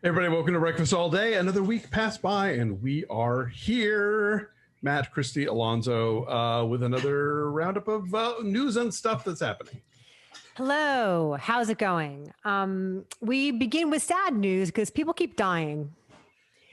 Hey everybody, welcome to Breakfast All Day. Another week passed by, and we are here. Matt, Christy, Alonso, with another roundup of news and stuff that's happening. Hello, how's it going? We begin with sad news because people keep dying.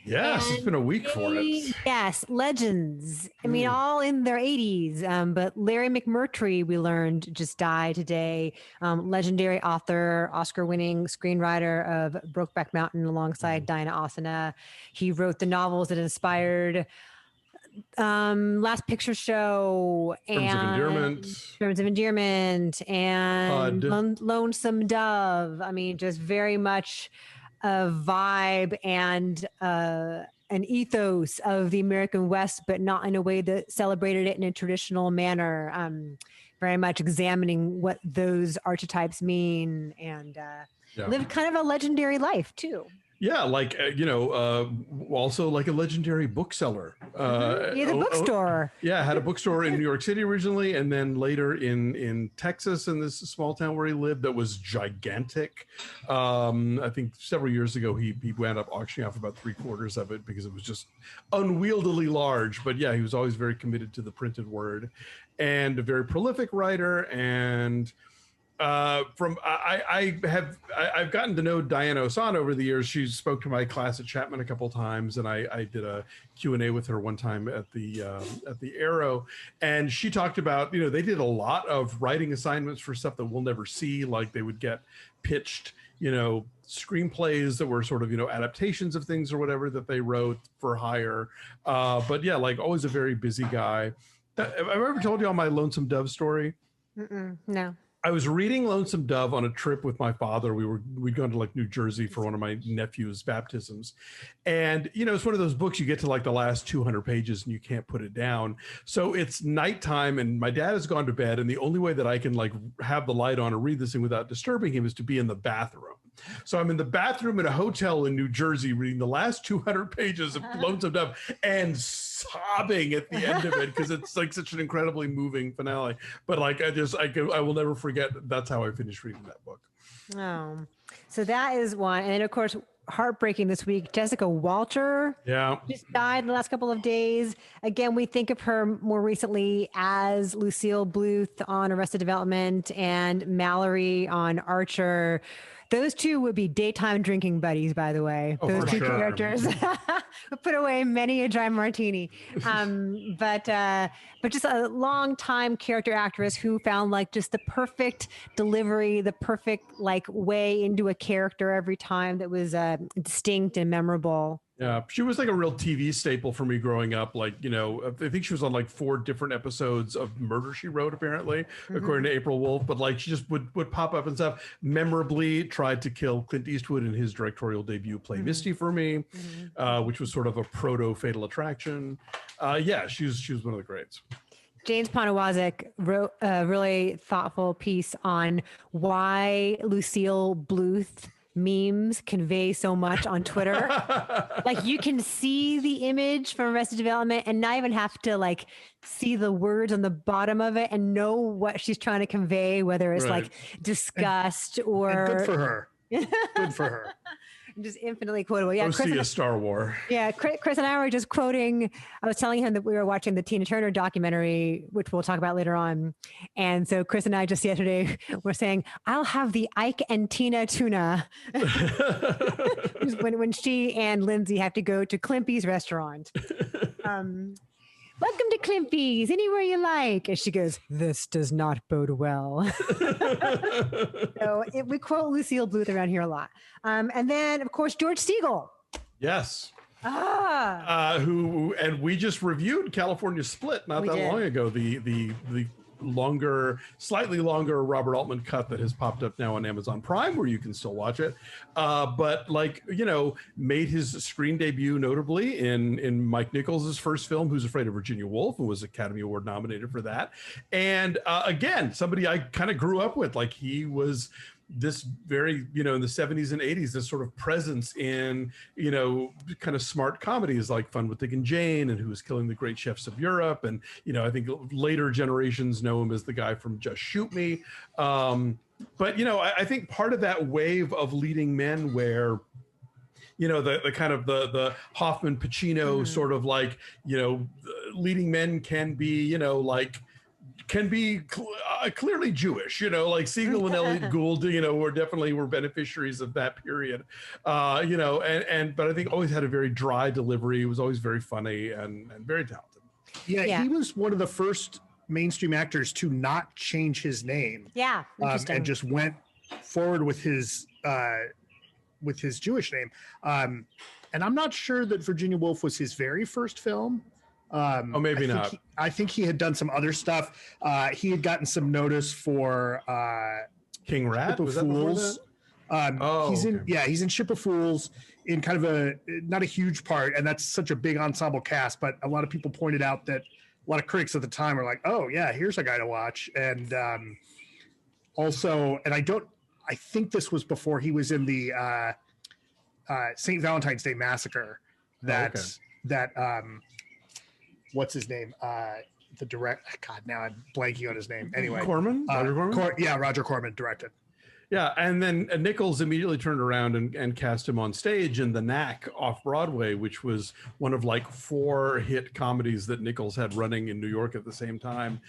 Yes, it's been a week for it. Yes, legends. I mean, all in their 80s. But Larry McMurtry, we learned, just died today. Legendary author, Oscar-winning screenwriter of Brokeback Mountain alongside Diana Ossana. He wrote the novels that inspired Last Picture Show and Terms of Endearment and Lonesome Dove. I mean, just very much a vibe and an ethos of the American West, but not in a way that celebrated it in a traditional manner. Very much examining what those archetypes mean and lived kind of a legendary life too. Yeah, like, also like a legendary bookseller. He had a bookstore. Yeah, had a bookstore in New York City originally, and then later in Texas, in this small town where he lived that was gigantic. I think several years ago, he wound up auctioning off about 3/4 of it because it was just unwieldily large. But yeah, he was always very committed to the printed word and a very prolific writer. And I've gotten to know Diana Ossana over the years. She spoke to my class at Chapman a couple of times, and I did a Q&A with her one time at the Arrow, and she talked about, they did a lot of writing assignments for stuff that we'll never see. Like they would get pitched, screenplays that were sort of, adaptations of things or whatever that they wrote for hire. But yeah, like always a very busy guy. Have I ever told you all my Lonesome Dove story? No. I was reading Lonesome Dove on a trip with my father. We'd gone to like New Jersey for one of my nephew's baptisms. And, it's one of those books you get to like the last 200 pages and you can't put it down. So it's nighttime and my dad has gone to bed. And the only way that I can like have the light on or read this thing without disturbing him is to be in the bathroom. So I'm in the bathroom at a hotel in New Jersey reading the last 200 pages of Lonesome Dove and sobbing at the end of it because it's like such an incredibly moving finale. But like I will never forget that's how I finished reading that book. Oh, so that is one. And then of course, heartbreaking this week, Jessica Walter just died in the last couple of days. Again, we think of her more recently as Lucille Bluth on Arrested Development and Mallory on Archer. Those two would be daytime drinking buddies, by the way. Those two characters put away many a dry martini. But just a long time character actress who found like just the perfect delivery, the perfect like way into a character every time that was distinct and memorable. Yeah, she was like a real TV staple for me growing up. Like, I think she was on like 4 different episodes of Murder, She Wrote, apparently, according to April Wolf. But like, she just would pop up and stuff. Memorably tried to kill Clint Eastwood in his directorial debut, Play Misty for Me, which was sort of a proto Fatal Attraction. She was one of the greats. James Poniewozik wrote a really thoughtful piece on why Lucille Bluth memes convey so much on Twitter. Like you can see the image from Arrested Development and not even have to like see the words on the bottom of it and know what she's trying to convey, whether it's like disgust or and good for her. Good for her. Just infinitely quotable. Yeah, Chris a Star War. Yeah, Chris and I were just quoting. I was telling him that we were watching the Tina Turner documentary, which we'll talk about later on. And so Chris and I just yesterday were saying, "I'll have the Ike and Tina tuna." when she and Lindsay have to go to Klimpy's restaurant. Welcome to Klimpy's, anywhere you like. And she goes, "This does not bode well." So we quote Lucille Bluth around here a lot. And then, of course, George Segal. Yes. And we just reviewed California Split not that long ago. The slightly longer Robert Altman cut that has popped up now on Amazon Prime, where you can still watch it. But made his screen debut notably in Mike Nichols' first film, Who's Afraid of Virginia Woolf, and was Academy Award nominated for that. And again, somebody I kind of grew up with. Like he was this very, in the 70s and 80s, this sort of presence in, kind of smart comedies like Fun with Dick and Jane and Who Was Killing the Great Chefs of Europe. And, I think later generations know him as the guy from Just Shoot Me. But, I think part of that wave of leading men where, the kind of the Hoffman Pacino sort of like, leading men can be, clearly Jewish, like Segal and Elliot Gould, were beneficiaries of that period, but I think always had a very dry delivery. It was always very funny and very talented. Yeah, he was one of the first mainstream actors to not change his name. Yeah, and just went forward with his Jewish name. And I'm not sure that Virginia Woolf was his very first film. Maybe not. I think he had done some other stuff. He had gotten some notice for King Rat. Ship of Fools. He's in Ship of Fools in kind of not a huge part, and that's such a big ensemble cast. But a lot of people pointed out that a lot of critics at the time were like, "Oh yeah, here's a guy to watch." And I think this was before he was in the St. Valentine's Day Massacre. What's his name? The direct. God, now I'm blanking on his name. Anyway, Roger Corman. Roger Corman directed. Yeah, and then Nichols immediately turned around and cast him on stage in The Knack off Broadway, which was one of like 4 hit comedies that Nichols had running in New York at the same time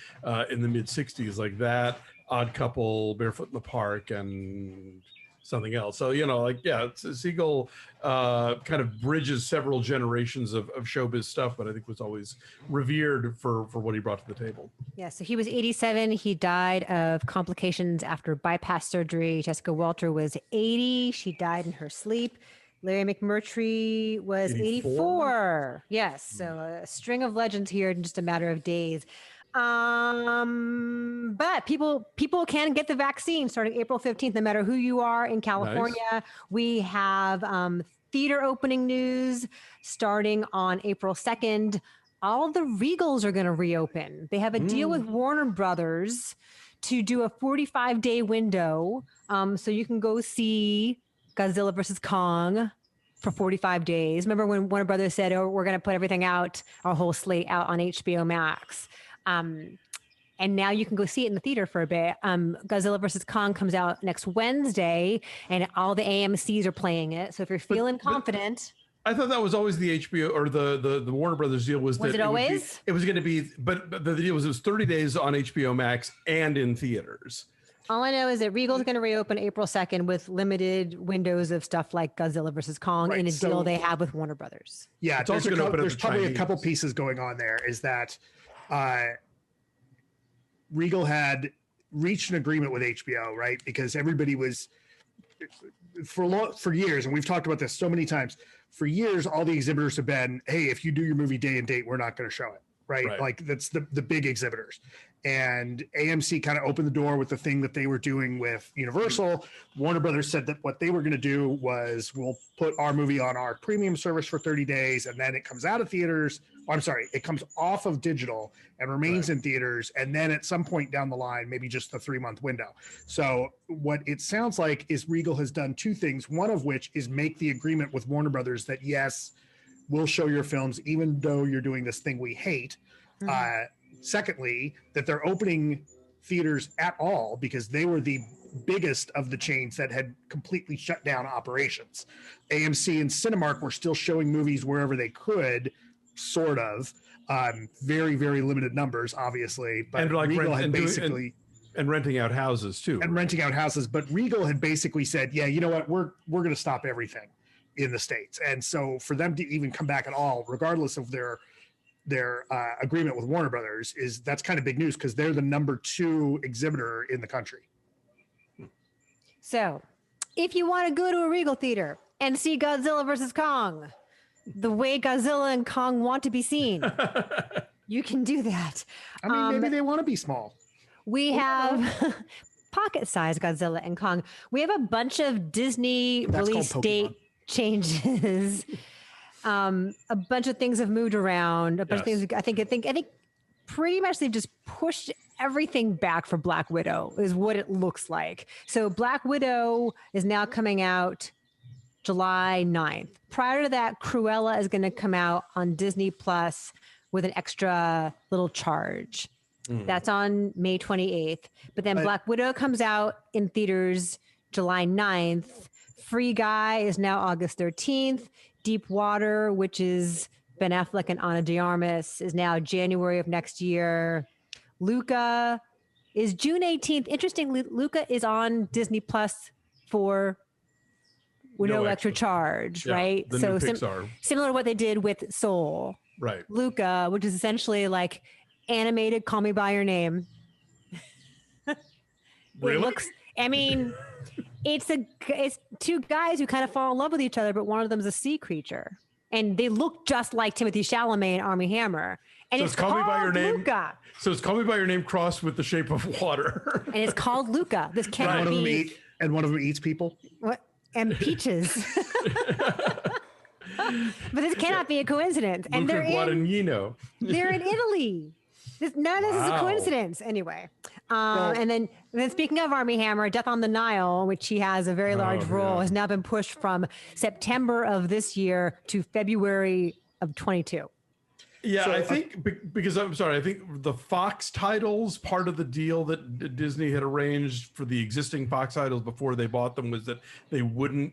in the mid '60s, like that, Odd Couple, Barefoot in the Park, and something else. So Segal kind of bridges several generations of showbiz stuff, but I think was always revered for what he brought to the table. Yeah, so he was 87. He died of complications after bypass surgery. Jessica Walter was 80. She died in her sleep. Larry McMurtry was 84. Yes, so a string of legends here in just a matter of days. But people can get the vaccine starting April 15th, no matter who you are in California. Nice. We have theater opening news starting on April 2nd. All the Regals are going to reopen. They have a deal with Warner Brothers to do a 45-day window. So you can go see Godzilla versus Kong for 45 days. Remember when Warner Brothers said, "Oh, we're going to put everything out, our whole slate out on HBO Max." And now you can go see it in the theater for a bit. Godzilla versus Kong comes out next Wednesday, and all the AMCs are playing it. So if you're feeling confident, I thought that was always the HBO or the Warner Brothers deal. Was that it always? It was going to be, but the deal was it was 30 days on HBO Max and in theaters. All I know is that Regal's going to reopen April 2nd with limited windows of stuff like Godzilla versus Kong in a deal they have with Warner Brothers. Yeah, there's probably a couple pieces going on there. Is that Regal had reached an agreement with HBO, right? Because everybody was for years, and we've talked about this so many times. For years, all the exhibitors have been, "Hey, if you do your movie day and date, we're not going to show it." Right? Like that's the big exhibitors. And AMC kind of opened the door with the thing that they were doing with Universal. Warner Brothers said that what they were going to do was, we'll put our movie on our premium service for 30 days, and then it comes out of theaters. It comes off of digital and remains in theaters. And then at some point down the line, maybe just the 3-month window. So what it sounds like is Regal has done 2 things, one of which is make the agreement with Warner Brothers that, yes, we'll show your films, even though you're doing this thing we hate. Secondly, that they're opening theaters at all because they were the biggest of the chains that had completely shut down operations. AMC and Cinemark were still showing movies wherever they could, sort of. Very, very limited numbers, obviously. But and like Regal had basically and renting out houses too. And renting out houses. But Regal had basically said, "Yeah, you know what? We're going to stop everything in the States." And so for them to even come back at all, regardless of their agreement with Warner Brothers, that's kind of big news because they're the number 2 exhibitor in the country. So if you want to go to a Regal theater and see Godzilla versus Kong the way Godzilla and Kong want to be seen, you can do that. I mean, maybe they want to be small. We have pocket-sized Godzilla and Kong. We have a bunch of Disney release date changes. A bunch of things have moved around. A bunch of things. I think pretty much they've just pushed everything back for Black Widow is what it looks like. So Black Widow is now coming out July 9th. Prior to that, Cruella is going to come out on Disney Plus with an extra little charge. That's on May 28th. But then Black Widow comes out in theaters July 9th, Free Guy is now August 13th. Deep Water, which is Ben Affleck and Ana de Armas, is now January of next year. Luca is June 18th. Interestingly, Luca is on Disney Plus for no extra charge, right? The new Pixar. Similar to what they did with Soul. Right. Luca, which is essentially like animated Call Me By Your Name. Really? It's two guys who kind of fall in love with each other, but one of them is a sea creature. And they look just like Timothée Chalamet and Armie Hammer. And So it's called Me By Your Name. Luca. So it's Call Me By Your Name crossed with The Shape of Water. And it's called Luca. This cannot be. One of them eats people. What? And peaches. But this cannot be a coincidence. And Luca Guadagnino. They're in Italy. None of this is a coincidence. Anyway. And then speaking of Armie Hammer, Death on the Nile, which he has a very large role, has now been pushed from September of this year to February of 22. Yeah, I think because I'm sorry, I think the Fox titles, part of the deal that Disney had arranged for the existing Fox titles before they bought them was that they wouldn't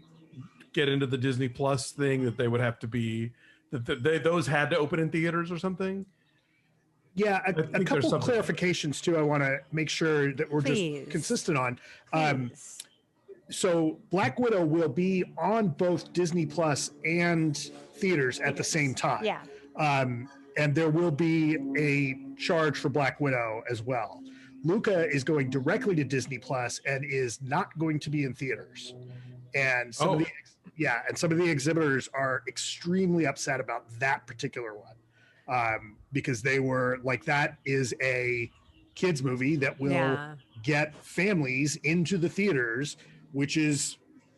get into the Disney Plus thing, that they would have to be, those had to open in theaters or something. Yeah, a couple of clarifications too. I want to make sure that we're just consistent on. So Black Widow will be on both Disney Plus and theaters at the same time. Yeah. And there will be a charge for Black Widow as well. Luca is going directly to Disney Plus and is not going to be in theaters. And some of the exhibitors are extremely upset about that particular one. Because they were like, that is a kids movie that will get families into the theaters, which is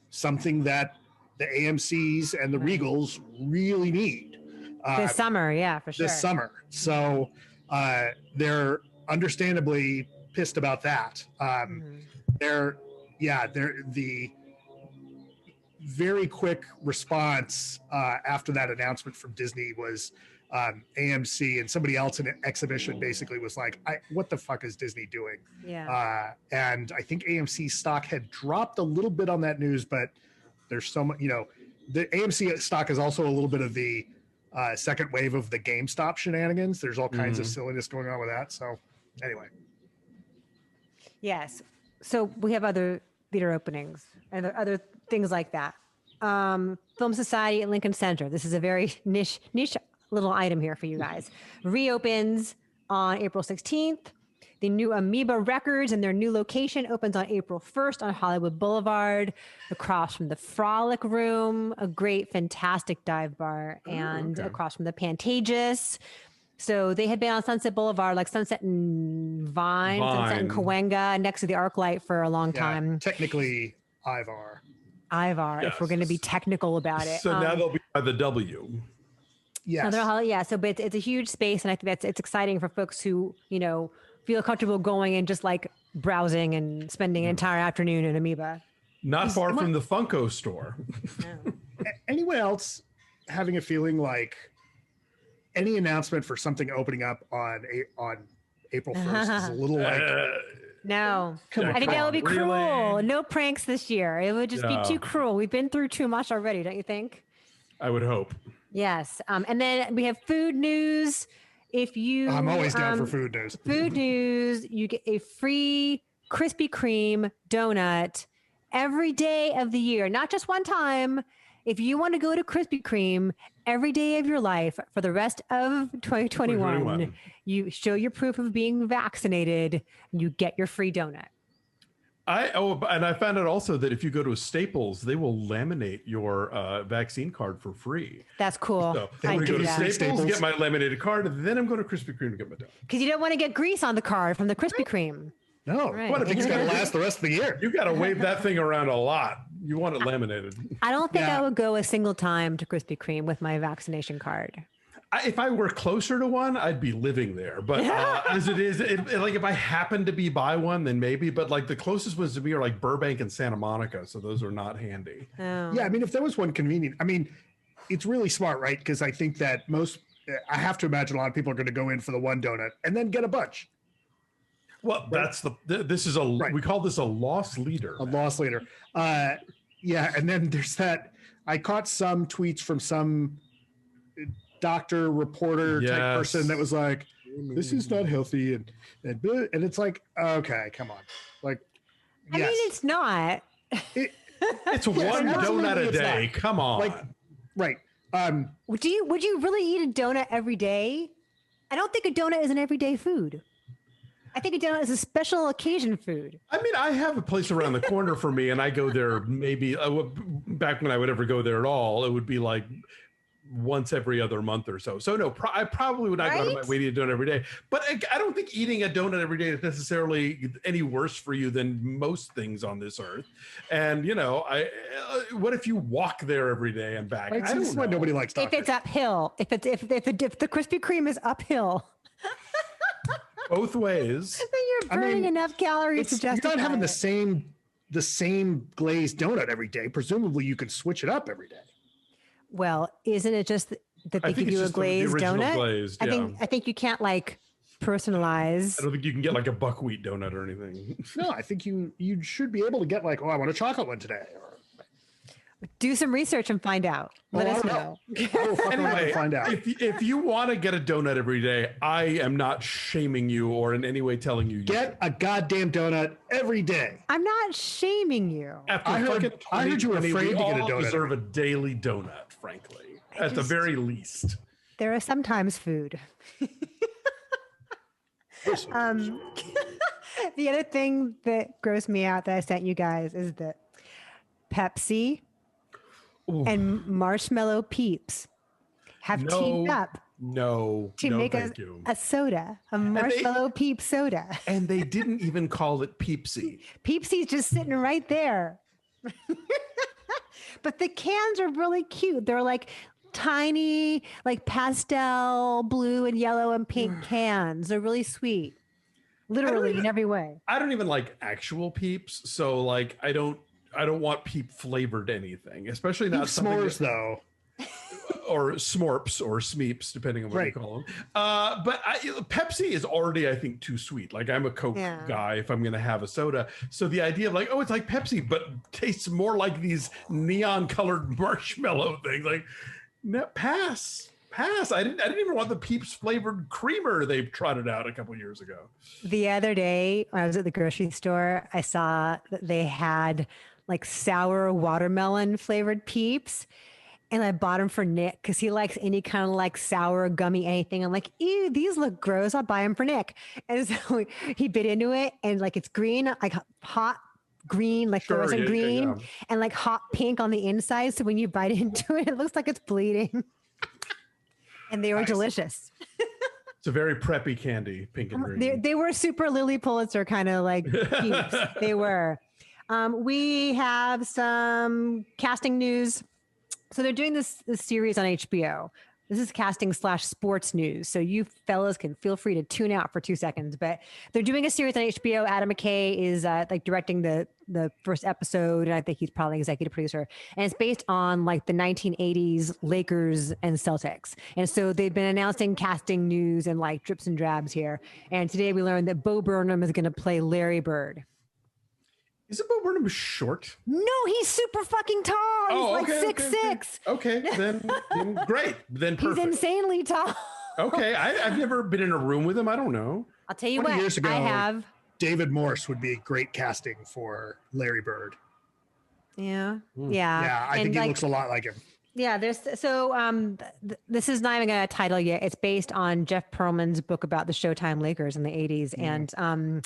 something that the AMCs and the Regals really need. This summer, for sure. This summer. So they're understandably pissed about that. The very quick response after that announcement from Disney was AMC and somebody else in an exhibition basically was like, what the fuck is Disney doing? Yeah. And I think AMC stock had dropped a little bit on that news, but there's so much, the AMC stock is also a little bit of the second wave of the GameStop shenanigans. There's all kinds of silliness going on with that. So anyway. Yes. So we have other theater openings and other things like that. Film Society at Lincoln Center. This is a very niche little item here for you guys. Reopens on April 16th. The new Amoeba Records and their new location opens on April 1st on Hollywood Boulevard, across from the Frolic Room, a great, fantastic dive bar, and across from the Pantages. So they had been on Sunset Boulevard, like Sunset and Vine. Sunset and Cahuenga, next to the ArcLight for a long time. Technically, Ivar, if we're going to be technical about it. So now they'll be by the W. Yes. But it's a huge space, and I think it's exciting for folks who, feel comfortable going and just like browsing and spending an entire afternoon in Amoeba. Not far from the Funko store. No. Anyone else having a feeling like any announcement for something opening up on April 1st is a little like... No, I think that would be cruel. Really? No pranks this year. It would just be too cruel. We've been through too much already, don't you think? I would hope. Yes. And then we have food news. I'm always down for food news. Food news, you get a free Krispy Kreme donut every day of the year, not just one time. If you want to go to Krispy Kreme every day of your life for the rest of 2021, you show your proof of being vaccinated, you get your free donut. And I found out also that if you go to a Staples, they will laminate your vaccine card for free. That's cool. So I'm going to go to Staples, get my laminated card, and then I'm going to Krispy Kreme to get my donut. Because you don't want to get grease on the card from the Krispy Kreme. No, right. What? I think it's going to last the rest of the year. You got to wave that thing around a lot. You want it laminated. I don't think I would go a single time to Krispy Kreme with my vaccination card. If I were closer to one, I'd be living there. But as it is, like if I happen to be by one, then maybe. But like the closest ones to me are like Burbank and Santa Monica, so those are not handy. Oh. Yeah, I mean, if there was one convenient, I mean, it's really smart, right? Because I think that I have to imagine a lot of people are going to go in for the one donut and then get a bunch. Well, that's we call this a loss leader. A loss leader. Yeah, and then there's that. I caught some tweets from some doctor reporter type person that was like, "This is not healthy," and it's like, okay, come on, like, I mean, it's not. It's one donut a day. Come on, like, right? Would you really eat a donut every day? I don't think a donut is an everyday food. I think a donut is a special occasion food. I mean, I have a place around the corner for me, and I go there maybe back when I would ever go there at all. It would be like once every other month or so. So no, I probably would not go to my way to eat a donut every day. But I don't think eating a donut every day is necessarily any worse for you than most things on this earth. And what if you walk there every day and back? Right, this is why nobody likes doctors. If it's uphill, if the Krispy Kreme is uphill. Both ways. Then you're burning enough calories to justify. You're not having the same glazed donut every day. Presumably, you can switch it up every day. Well, isn't it just that they give you a glazed donut? Glazed, I think you can't like personalize. I don't think you can get like a buckwheat donut or anything. No, I think you should be able to get like, I want a chocolate one today. Do some research and find out. Let us know. Anyway, find out. If you want to get a donut every day, I am not shaming you or in any way telling you. Get a goddamn donut every day. I'm not shaming you. I heard you were afraid to get a donut. We deserve a daily donut, frankly, at the very least. There are sometimes food. The other thing that grossed me out that I sent you guys is that Pepsi and Marshmallow Peeps have teamed up to make a soda, a Marshmallow Peep soda. And they didn't even call it Peepsy. Peepsy's just sitting right there. But the cans are really cute. They're like tiny, like pastel blue and yellow and pink cans. They're really sweet. Literally in every way. I don't even like actual Peeps. So like, I don't want Peep flavored anything, especially not s'mores though, or Smorps or Smeeps, depending on what you call them. But Pepsi is already, I think, too sweet. Like I'm a Coke guy if I'm going to have a soda. So the idea of like, oh, it's like Pepsi, but tastes more like these neon colored marshmallow things. Like, no, pass. I didn't even want the Peeps flavored creamer they trotted out a couple years ago. The other day when I was at the grocery store, I saw that they had like sour watermelon flavored Peeps. And I bought them for Nick because he likes any kind of like sour, gummy, anything. I'm like, ew, these look gross. I'll buy them for Nick. And so he bit into it and like it's green, like hot green, like fluorescent green and like hot pink on the inside. So when you bite into it, it looks like it's bleeding. And they were delicious. It's a very preppy candy, pink and green. They were super Lily Pulitzer kind of like Peeps. They were. We have some casting news. So they're doing this series on HBO. This is casting / sports news. So you fellas can feel free to tune out for 2 seconds, but they're doing a series on HBO. Adam McKay is like directing the first episode. And I think he's probably executive producer. And it's based on like the 1980s Lakers and Celtics. And so they've been announcing casting news and like drips and drabs here. And today we learned that Bo Burnham is going to play Larry Bird. Isn't Bo Burnham short? No, he's super fucking tall. He's like 6'6". Okay, then great. Then perfect. He's insanely tall. Okay, I've never been in a room with him. I don't know. I'll tell you what. Years ago, I have. David Morse would be great casting for Larry Bird. Yeah. Yeah, I think he looks a lot like him. Yeah, this is not even a title yet. It's based on Jeff Pearlman's book about the Showtime Lakers in the 80s. And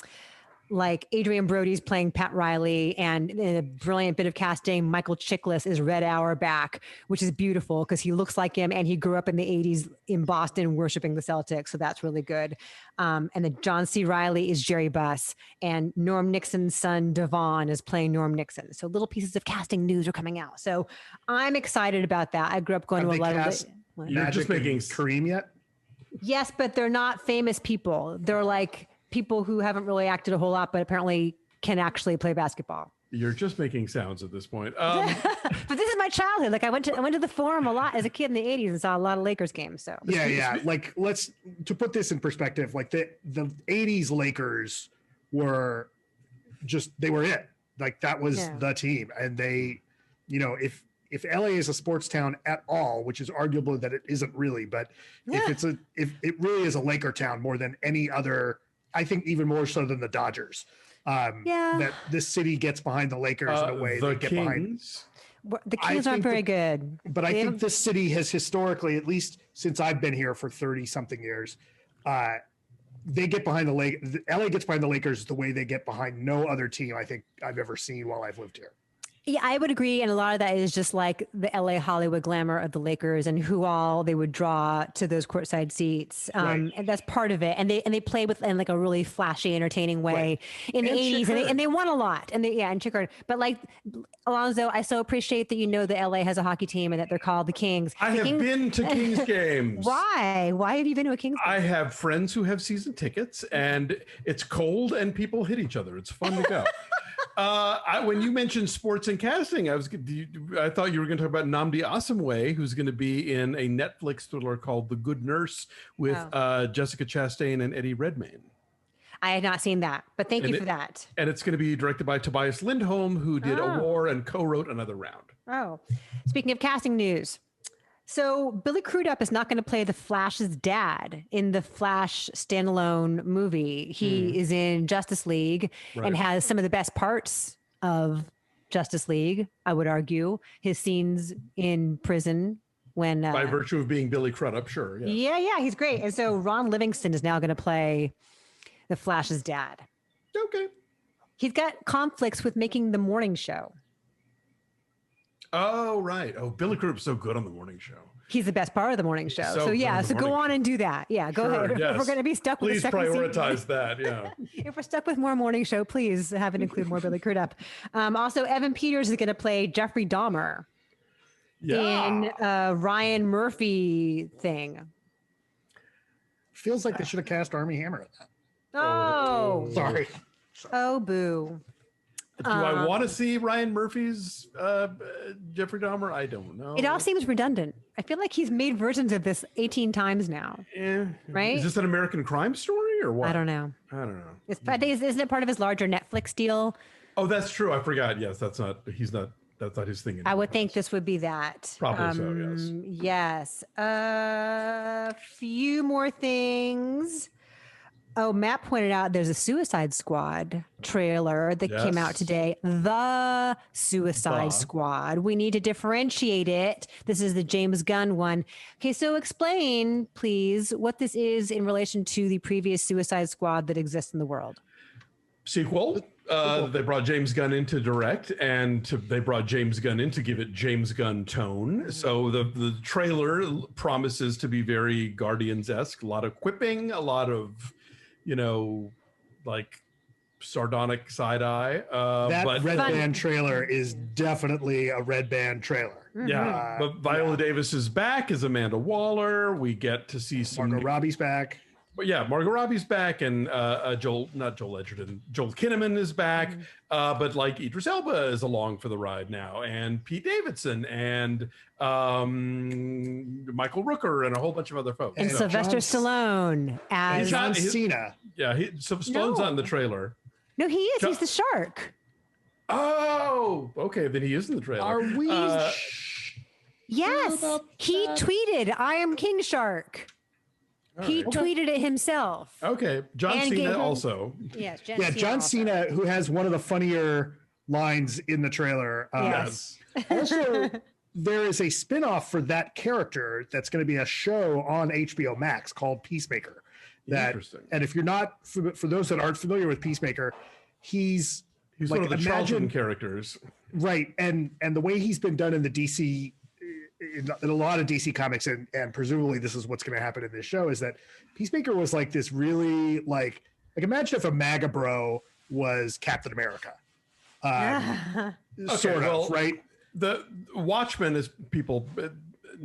like Adrian Brody's playing Pat Riley, and in a brilliant bit of casting, Michael Chiklis is Red Auerbach, which is beautiful because he looks like him and he grew up in the 80s in Boston worshiping the Celtics. So that's really good. And then John C. Reilly is Jerry Buss, and Norm Nixon's son, Devon, is playing Norm Nixon. So little pieces of casting news are coming out. So I'm excited about that. I grew up going to a lot of... You're just making Kareem yet? Yes, but they're not famous people. They're like people who haven't really acted a whole lot, but apparently can actually play basketball. You're just making sounds at this point. But this is my childhood. Like I went to the Forum a lot as a kid in the 80s and saw a lot of Lakers games. So yeah. Like to put this in perspective, like the 80s Lakers were they were it. Like that was the team, and they if LA is a sports town at all, which is arguable that it isn't really, but if it really is a Laker town more than any other, I think even more so than the Dodgers. That this city gets behind the Lakers in a way the they get behind. The Kings aren't very good. But I think this city has historically, at least since I've been here for 30 something years, they get behind the LA gets behind the Lakers the way they get behind no other team I think I've ever seen while I've lived here. Yeah, I would agree. And a lot of that is just like the LA Hollywood glamour of the Lakers and who all they would draw to those courtside seats. And that's part of it. And they play with in like a really flashy, entertaining way in the 80s. And they won a lot. And checkered. But like, Alonso, I so appreciate that the LA has a hockey team and that they're called the Kings. I have been to Kings games. Why? Why have you been to a Kings game? I have friends who have season tickets, and it's cold and people hit each other. It's fun to go. When you mentioned sports and casting, I thought you were going to talk about Nnamdi Asomugha, who's going to be in a Netflix thriller called The Good Nurse with Jessica Chastain and Eddie Redmayne. I had not seen that, but thank you for that. And it's going to be directed by Tobias Lindholm, who did A War and co-wrote Another Round. Oh, speaking of casting news. So Billy Crudup is not going to play the Flash's dad in the Flash standalone movie. He is in Justice League and has some of the best parts of Justice League, I would argue. His scenes in prison when... by virtue of being Billy Crudup, sure. Yes. Yeah, he's great. And so Ron Livingston is now going to play the Flash's dad. Okay. He's got conflicts with making the morning show. Oh, right. Oh, Billy Crudup's so good on the morning show. He's the best part of the morning show. So go on and do that. Yeah, go ahead. Yes. If we're going to be stuck with please the second prioritize season, that. Yeah. If we're stuck with more morning show, please have it include more Billy Crudup. Also, Evan Peters is going to play Jeffrey Dahmer in Ryan Murphy thing. Feels like they should have cast Armie Hammer in that. Oh, sorry. Oh, boo. Do I want to see Ryan Murphy's Jeffrey Dahmer? I don't know. It all seems redundant. I feel like he's made versions of this 18 times now. Right? Is this an American crime story or what? I don't know. Isn't it part of his larger Netflix deal? Oh, that's true. I forgot. Yes, that's not his thing anymore. I would think this would be that. Probably so, yes. Yes. Few more things. Oh, Matt pointed out there's a Suicide Squad trailer that came out today. The Suicide Squad. We need to differentiate it. This is the James Gunn one. Okay, so explain, please, what this is in relation to the previous Suicide Squad that exists in the world. Sequel. They brought James Gunn in to direct, and they brought James Gunn in to give it James Gunn tone. So the trailer promises to be very Guardians-esque. A lot of quipping, a lot of... like sardonic side eye. That Red Band trailer is definitely a Red Band trailer. Yeah, but Viola Davis is back as Amanda Waller. We get to see some... Margot Robbie's back. But yeah, Margot Robbie's back, and Joel Edgerton, Joel Kinnaman is back. But like Idris Elba is along for the ride now, and Pete Davidson, and Michael Rooker, and a whole bunch of other folks. And Sylvester Stallone as John Cena. Yeah, Stallone's on the trailer. No, he is. He's the shark. Oh, okay. Then he is in the trailer. Are we? Yes, he tweeted, "I am King Shark." He tweeted it himself. Okay. John Cena also. Yes. John Cena, who has one of the funnier lines in the trailer. Yes. Also, there is a spin-off for that character that's going to be a show on HBO Max called Peacemaker. Interesting. And if you're not, for those that aren't familiar with Peacemaker, he's like, one of the Charlton characters. Right. And the way he's been done in the DC... in a lot of DC comics, and presumably this is what's going to happen in this show, is that Peacemaker was like this really like imagine if a MAGA bro was Captain America. Sort of, right? The Watchmen is people...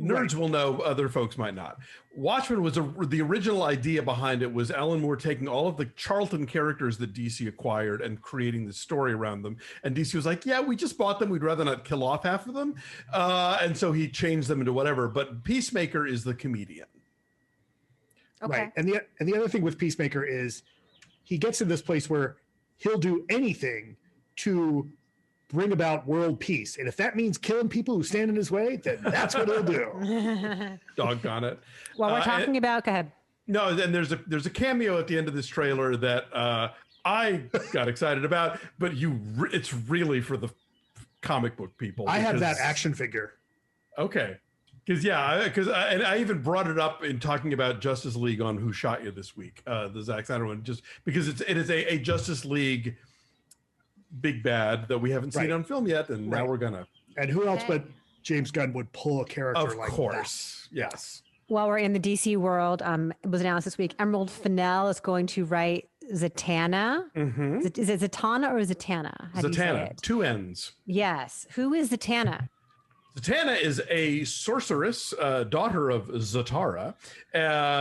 nerds will know, other folks might not. Watchmen was the original idea behind it was Alan Moore taking all of the Charlton characters that DC acquired and creating the story around them. And DC was like, yeah, we just bought them. We'd rather not kill off half of them. And so he changed them into whatever. But Peacemaker is the comedian. Okay. Right. And the other thing with Peacemaker is he gets in this place where he'll do anything to bring about world peace. And if that means killing people who stand in his way, then that's what he'll do. Doggone it. While we're talking about, go ahead. No, and there's a cameo at the end of this trailer that I got excited about, but it's really for the comic book people. I have that action figure. Okay. Because I even brought it up in talking about Justice League on Who Shot You this week, the Zack Snyder one, just because it is a Justice League big bad that we haven't seen on film yet, and now we're gonna. And who else but James Gunn would pull a character like that? Of course, yes. While we're in the DC world, it was announced this week, Emerald Fennell is going to write Zatanna. Mm-hmm. Is it Zatanna or Zatanna? How do you say it? 2 N's. Yes. Who is Zatanna? Zatanna is a sorceress, daughter of Zatanna,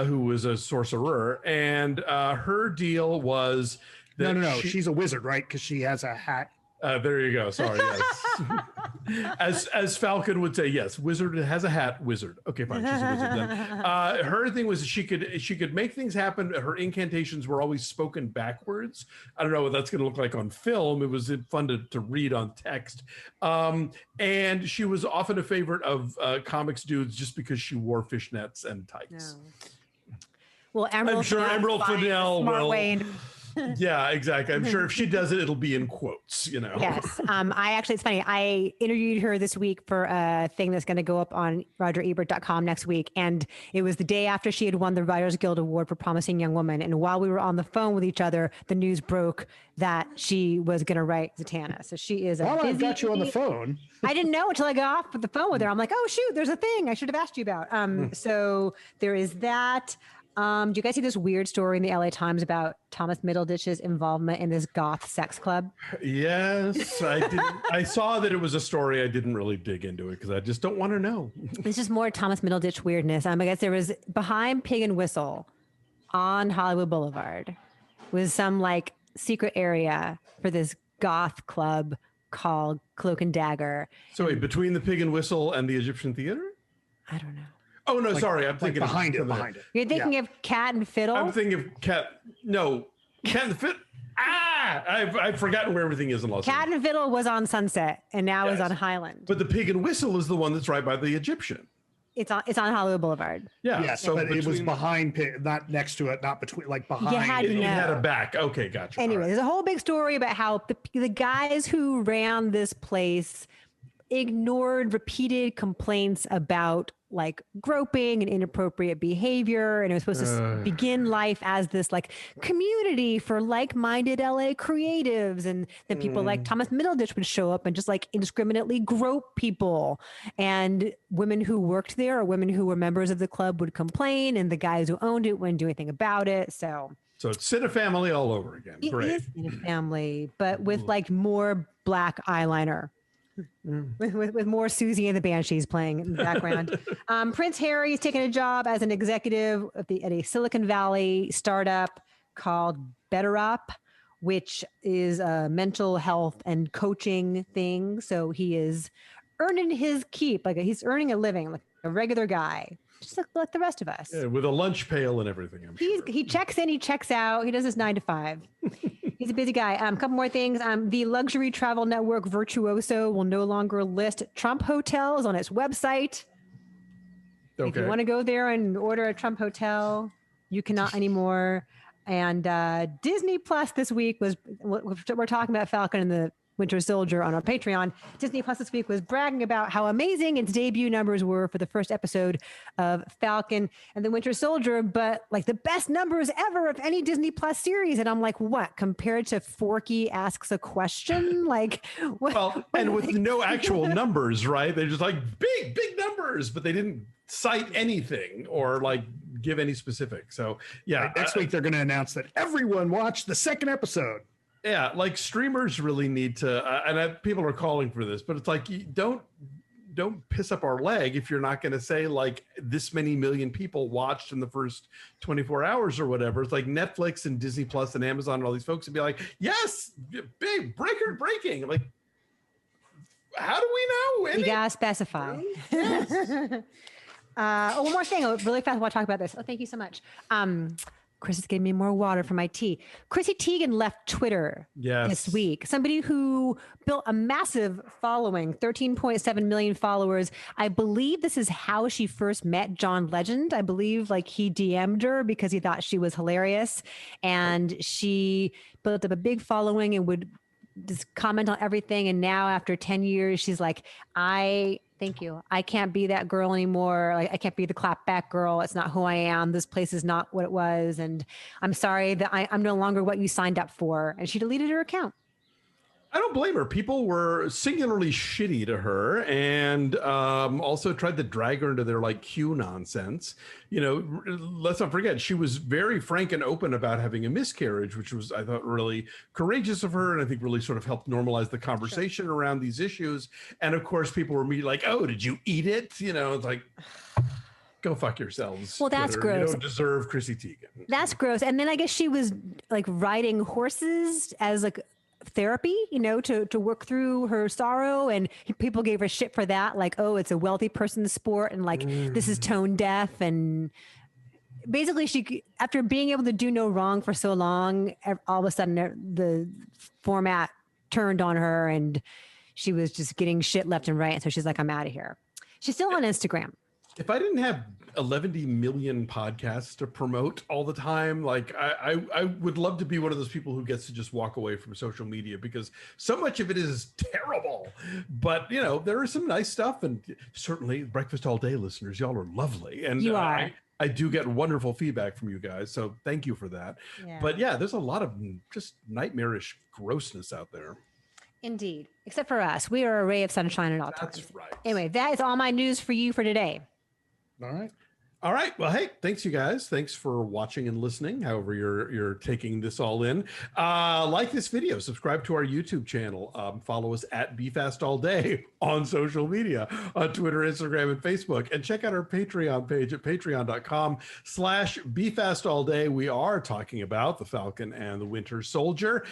who was a sorcerer, and her deal was that no. She's a wizard, right? Because she has a hat. There you go. Sorry. Yes. as Falcon would say, yes. Wizard has a hat. Wizard. Okay, fine. She's a wizard then. Her thing was she could make things happen. Her incantations were always spoken backwards. I don't know what that's going to look like on film. It was fun to read on text. And she was often a favorite of comics dudes just because she wore fishnets and tights. No. Well, I'm sure Emerald Fennell will. Yeah, exactly. I'm sure if she does it, it'll be in quotes, Yes. It's funny. I interviewed her this week for a thing that's going to go up on RogerEbert.com next week. And it was the day after she had won the Writers Guild Award for Promising Young Woman. And while we were on the phone with each other, the news broke that she was going to write Zatanna. So she is I've got you on the phone. I didn't know until I got off the phone with her. I'm like, oh, shoot, there's a thing I should have asked you about. So there is that. Do you guys see this weird story in the LA Times about Thomas Middleditch's involvement in this goth sex club? Yes, I did. I saw that it was a story. I didn't really dig into it because I just don't want to know. It's just more Thomas Middleditch weirdness. I guess there was behind Pig and Whistle on Hollywood Boulevard was some like secret area for this goth club called Cloak and Dagger. So wait, between the Pig and Whistle and the Egyptian Theater? I don't know. Oh, no, sorry. I'm thinking behind it. You're thinking of Cat and Fiddle? I'm thinking of Cat and the Fiddle. I've forgotten where everything is in Los Angeles. Cat and Fiddle was on Sunset and now is on Highland. But the Pig and Whistle is the one that's right by the Egyptian. It's on Hollywood Boulevard. Yeah. Yes, so but it was behind, not next to it, not between, like behind. It had a back. Okay, gotcha. Anyway, there's a whole big story about how the guys who ran this place ignored repeated complaints about like groping and inappropriate behavior, and it was supposed to begin life as this like community for like-minded LA creatives, and then people like Thomas Middleditch would show up and just like indiscriminately grope people, and women who worked there or women who were members of the club would complain, and the guys who owned it wouldn't do anything about it. So it's Cinefamily all over again. Great. It is Cinefamily, but with like more black eyeliner. With more Susie and the Banshees playing in the background. Prince Harry is taking a job as an executive at a Silicon Valley startup called BetterUp, which is a mental health and coaching thing. So he is earning his keep, like he's earning a living like a regular guy, just like the rest of us. Yeah, with a lunch pail and everything. I'm sure. He checks in, he checks out. He does his 9 to 5. He's a busy guy. A couple more things. The luxury travel network Virtuoso will no longer list Trump hotels on its website. Okay. If you want to go there and order a Trump hotel, you cannot anymore. And Disney Plus this week we're talking about Falcon and the Winter Soldier on our Patreon. Disney Plus this week was bragging about how amazing its debut numbers were for the first episode of Falcon and the Winter Soldier, but like the best numbers ever of any Disney Plus series. And I'm like, what? Compared to Forky Asks a Question? Like, what? Well, and with no actual numbers, right? They're just like big numbers, but they didn't cite anything or like give any specifics. So yeah. Right, next week they're going to announce that everyone watched the second episode. Yeah, like streamers really need to, and people are calling for this, but it's like, don't piss up our leg if you're not going to say like this many million people watched in the first 24 hours or whatever. It's like Netflix and Disney Plus and Amazon and all these folks would be like, yes, big breaking. Like, how do we know? You gotta specify. Yes. One more thing, really fast. I want to talk about this. Oh, thank you so much. Chris is giving me more water for my tea. Chrissy Teigen left Twitter this week. Somebody who built a massive following, 13.7 million followers. I believe this is how she first met John Legend. I believe like he DM'd her because he thought she was hilarious. And she built up a big following and would just comment on everything. And now after 10 years, she's like, thank you. I can't be that girl anymore. Like I can't be the clapback girl. It's not who I am. This place is not what it was. And I'm sorry that I'm no longer what you signed up for. And she deleted her account. I don't blame her. People were singularly shitty to her and also tried to drag her into their like Q nonsense. You know, let's not forget, she was very frank and open about having a miscarriage, which was, I thought, really courageous of her. And I think really sort of helped normalize the conversation around these issues. And of course, people were immediately like, oh, did you eat it? You know, it's like, go fuck yourselves. Well, that's Twitter. gross. You don't deserve Chrissy Teigen. That's gross. And then I guess she was like riding horses as like therapy, you know, to work through her sorrow, and people gave her shit for that, like, oh, it's a wealthy person's sport, and like this is tone deaf. And basically she, after being able to do no wrong for so long, all of a sudden the format turned on her and she was just getting shit left and right. And so she's like, I'm out of here. She's still on Instagram. If I didn't have 11 million podcasts to promote all the time, like I would love to be one of those people who gets to just walk away from social media, because so much of it is terrible. But you know, there is some nice stuff, and certainly Breakfast All Day listeners, y'all are lovely, and you are. I do get wonderful feedback from you guys, so thank you for that. But yeah, there's a lot of just nightmarish grossness out there. Indeed, except for us, we are a ray of sunshine at all times. That's right. Anyway, that is all my news for you for today. All right. Well, hey, thanks you guys. Thanks for watching and listening. However, you're taking this all in. Like this video, subscribe to our YouTube channel. Follow us at BeFastAllDay on social media, on Twitter, Instagram, and Facebook. And check out our Patreon page at patreon.com/BeFastAllDay. We are talking about The Falcon and the Winter Soldier.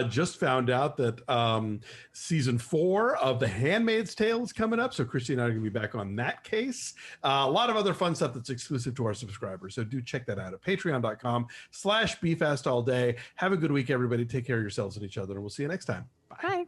Just found out that season 4 of The Handmaid's Tale is coming up. So Christy and I are going to be back on that case. A lot of other fun stuff that's exclusive to our subscribers. So do check that out at patreon.com/BeFastAllDay. Have a good week, everybody. Take care of yourselves and each other, and we'll see you next time. Bye. Bye.